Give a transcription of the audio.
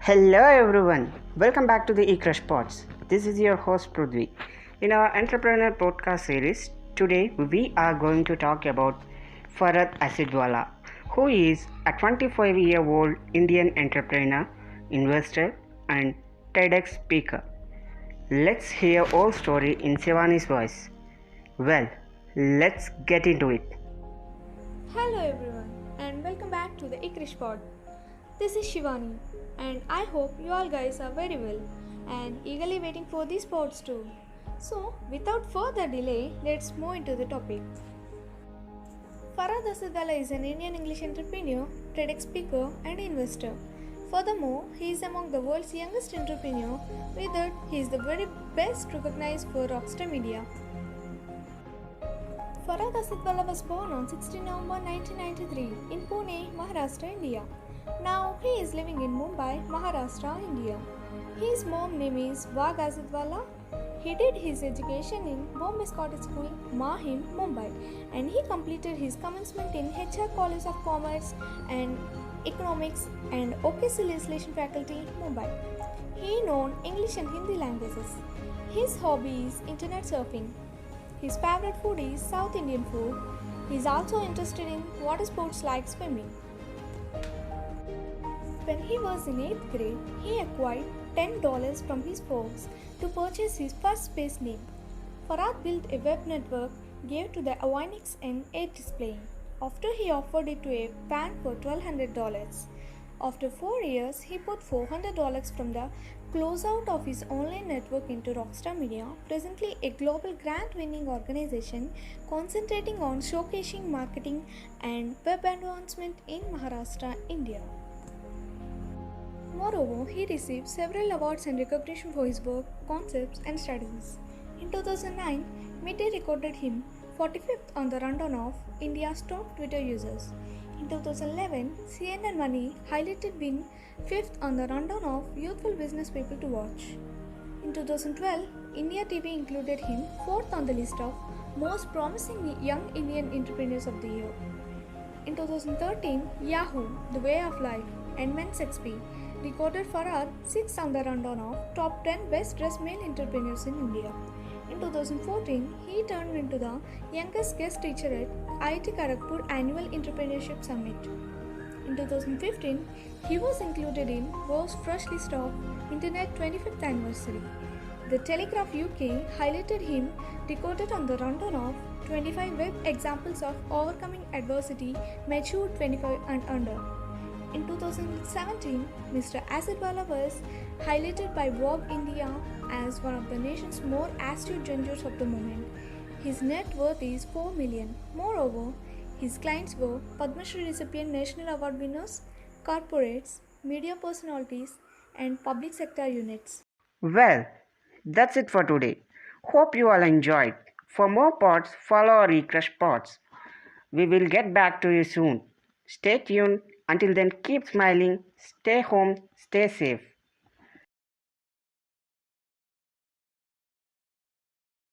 Hello everyone, welcome back to the eCrush Pods. This is your host Prudvi. In our entrepreneur podcast series, today we are going to talk about Farhad Asidwala, who is a 25-year-old Indian entrepreneur, investor, and TEDx speaker. Let's hear all story in Shivani's voice. Well, let's get into it. Hello everyone and welcome back to the iCrush Pod. This is Shivani and I hope you all guys are very well and eagerly waiting for these pods too. So without further delay, let's move into the topic. Farhad Asidwala is an Indian English entrepreneur, TEDx speaker and investor. Furthermore, he is among the world's youngest entrepreneur. With that, he is the very best recognized for Rockstar Media. Farhad Asidwala was born on 16 November 1993 in Pune, Maharashtra, India. Now he is living in Mumbai, Maharashtra, India. His mom name is Vagh Asidwala. He did his education in Bombay Scottish School, Mahim, Mumbai, and he completed his commencement in HR College of Commerce and Economics and OKC Legislation Faculty, Mumbai. He knows English and Hindi languages. His hobby is internet surfing. His favorite food is South Indian food. He is also interested in water sports like swimming. When he was in 8th grade, he acquired $10 from his folks to purchase his first space limb. Farhad built a web network, gave to the Avionics and Edge Display. After he offered it to a fan for $1,200. After 4 years, he put $400 from the closeout of his online network into Rockstar Media, presently a global grant-winning organization concentrating on showcasing marketing and web advancement in Maharashtra, India. Moreover, he received several awards and recognition for his work, concepts, and strategies. In 2009, Midday recorded him 45th on the rundown of India's top Twitter users. In 2011, CNN Money highlighted him 5th on the rundown of youthful business people to watch. In 2012, India TV included him 4th on the list of most promising young Indian entrepreneurs of the year. In 2013, Yahoo, The Way of Life, and Men's XP recorded Farhad 6th on the rundown of top 10 best dressed male entrepreneurs in India. In 2014, he turned into the youngest guest teacher at IIT Kharagpur Annual Entrepreneurship Summit. In 2015, he was included in World's First List of Internet 25th Anniversary. The Telegraph UK highlighted him, recorded on the rundown of 25 web examples of overcoming adversity, mature 25 and under. In 2017, Mr. Asidwala was highlighted by Vogue India as one of the nation's more astute gingers of the moment. His net worth is $4 million. Moreover, his clients were Padma Shri recipient national award winners, corporates, media personalities, and public sector units. Well, that's it for today. Hope you all enjoyed. For more pods, follow our eCrush Pods. We will get back to you soon. Stay tuned. Until then, keep smiling, stay home, stay safe.